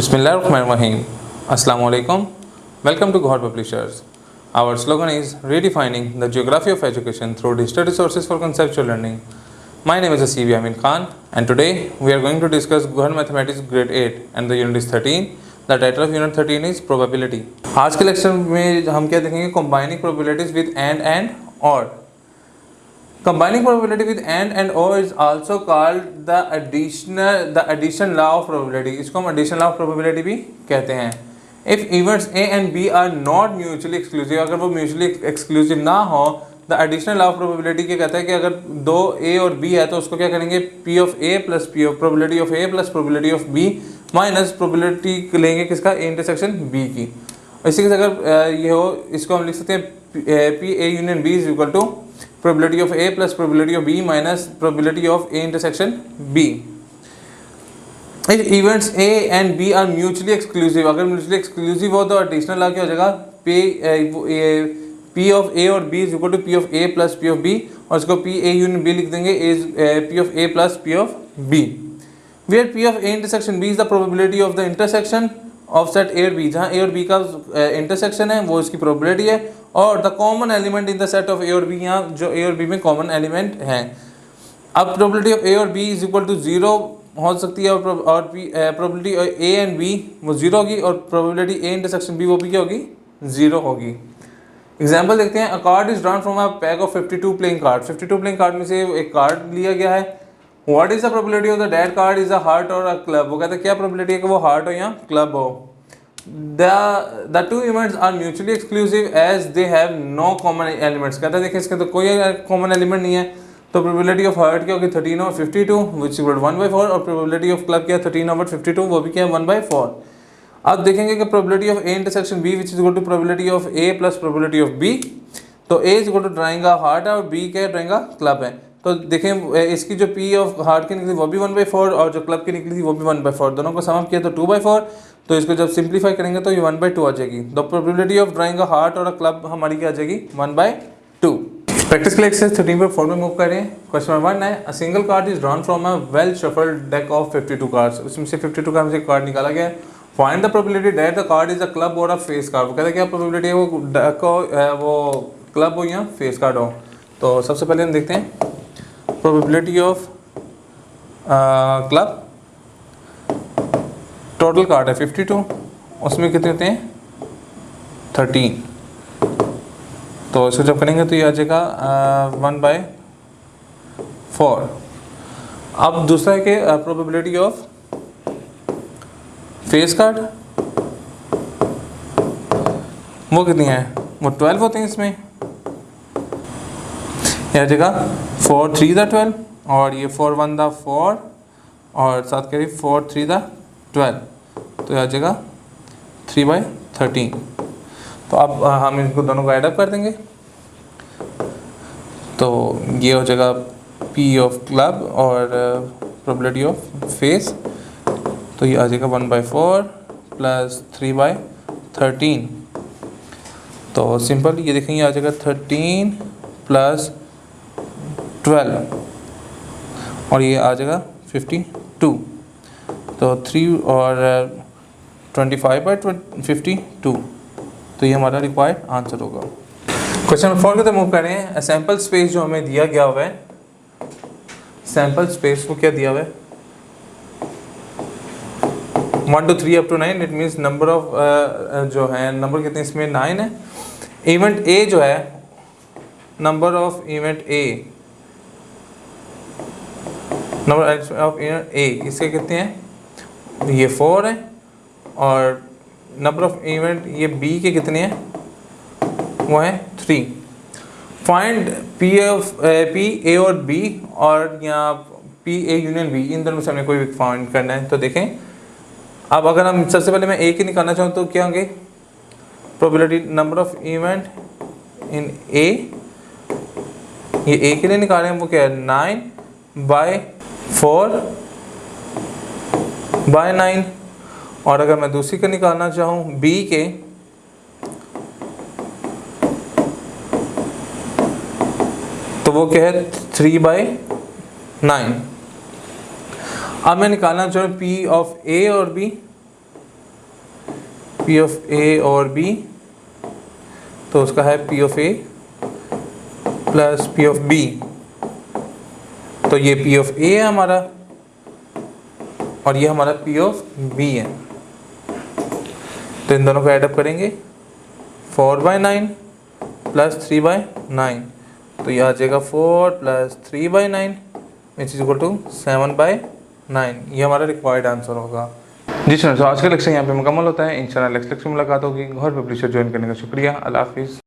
Bismillahirrahmanirrahim. Assalamu alaikum. Welcome to God Publishers. Our slogan is redefining the geography of education through digital resources for conceptual learning. My name is Asibi Amin Khan and today we are going to discuss Gohan Mathematics Grade 8 and the unit is 13. The title of unit 13 is probability. आज के lecture में हम क्या देखेंगे combining probabilities with and or. Combining probability with and or is also called the addition law of probability. इसको हम addition law of probability भी कहते हैं. If events A and B are not mutually exclusive, अगर वो mutually exclusive ना हो, the additional law of probability क्या कहता है कि अगर दो A और B है तो उसको क्या करेंगे P of A plus P of probability of A plus probability of B minus probability लेंगे किसका A intersection B की. इसी के अगर ये हो इसको हम लिख सकते हैं P A union B is equal to probability of A plus probability of B minus probability of A intersection B. If events A and B are mutually exclusive, अगर mutually exclusive हो तो additional law क्या हो जाएगा P of A और B is equal to P of A plus P of B और इसको P A union B लिख देंगे is P of A plus P of B. Where P of A intersection B is the probability of the intersection of set A और B, जहाँ A और B का intersection है वो इसकी probability है और the common element in the set of A और B यहाँ जो A और B में common element हैं. अब probability of A और B is equal to 0 हो सकती है और probability A and B वो 0 होगी और probability A intersection B वो भी क्या होगी 0 होगी. एग्जाम्पल देखते हैं. A card is drawn from a pack of 52 playing cards. 52 playing card में से एक कार्ड लिया गया है. What is the probability of the that card is a heart or a club? वो कहते हैं क्या probability है कि वो heart हो या club हो. The two events are mutually exclusive as they have no common elements. कहता है देखिए इसके तो कोई common element नहीं है तो probability of heart क्या होगी 13 over 52 which is equal to 1/4 और probability of club क्या है 13 over 52 वो भी क्या है 1/4. अब देखेंगे कि probability of A intersection B which is equal to probability of A plus probability of B. तो A is equal to drawing a heart है और B क्या है drawing a club है. तो देखें इसकी जो P ऑफ हार्ट की निकली वो भी 1/4 और जो क्लब की निकली थी वो भी 1/4 दोनों को सम किया तो 2/4 तो इसको जब सिंप्लीफाई करेंगे तो ये 1/2 आ जाएगी. The probability of drawing a heart और अ क्लब हमारी क्या आ जाएगी 1/2. प्रैक्टिस के लिए एक्सरसाइज 13 पर 4 में मूव करें. क्वेश्चन नंबर 1 है. A single card is drawn from a well shuffled deck of 52 cards. उसमें से 52 कार्ड में से कार्ड निकाला गया है. Find the probability that the card is a club और अ फेस कार्ड. वो कहते हैं क्या प्रोबेबिलिटी है वो डेक हो वो क्लब हो या फेस कार्ड हो. तो सबसे पहले हम देखते हैं probability of club. Total card है 52 उसमें कितने होते हैं 13 तो इसको जब करेंगे तो ये आ जाएगा 1/4. अब दूसरा है कि probability of फेस कार्ड वो कितनी है वो 12 होते हैं इसमें यह आ जाएगा 4 3 दा 12 और ये 4 1 दा 4 और साथ करिए 4 3 दा 12 तो यह आ जाएगा 3/13. तो अब हम इनको दोनों को ऐड अप कर देंगे तो ये हो जाएगा P ऑफ क्लब और प्रोबेबिलिटी ऑफ फेस तो ये आ जाएगा 1/4 प्लस 3/13. तो सिंपल ये देखेंगे आ जाएगा 13 प्लस 12 और ये आ जाएगा 52 तो 3 और 25/52 तो ये हमारा रिक्वायर्ड आंसर होगा. क्वेश्चन नंबर 4 की तरफ मूव करें. सैम्पल स्पेस जो हमें दिया गया हुआ है सैम्पल स्पेस को क्या दिया हुआ है 1 to 3 up to 9 it means number of जो है नंबर कितने इसमें 9 है. इवेंट A जो है number of event A number of event A इसके कितने हैं ये 4 है और नंबर ऑफ इवेंट ये B के कितने हैं वो है 3. फाइंड P A और B और यहाँ P A यूनियन B इन दोनों से हमें कोई फाइंड करना है. तो देखें अब अगर हम सबसे पहले मैं A की निकालना चाहूँ तो क्या होंगे probability number of event in A ये A के लिए निकाले हैं वो क्या है 9/4/9 और अगर मैं दूसरी का निकालना चाहूँ B के तो वो क्या है 3/9. अब मैं निकालना चाहूँ P ऑफ A और B पी ऑफ ए और बी, तो उसका है P of A plus P of B. तो ये पी ऑफ ए है हमारा और ये हमारा पी ऑफ बी है। तो इन दोनों को ऐडअप करेंगे 4/9 प्लस 3/9, तो यह आ जाएगा 4 plus 3/9 which is equal to 7/9। ये हमारा रिक्वायर्ड आंसर होगा। जी सर, तो आज का लेक्चर यहाँ पे मुकम्मल होता है। इंशाल्लाह नेक्स्ट लेक्चर में मुलाकात होगी। गौहर पब्लिशर ज्वाइन करने का शुक्रिया। अल्लाह हाफिज़।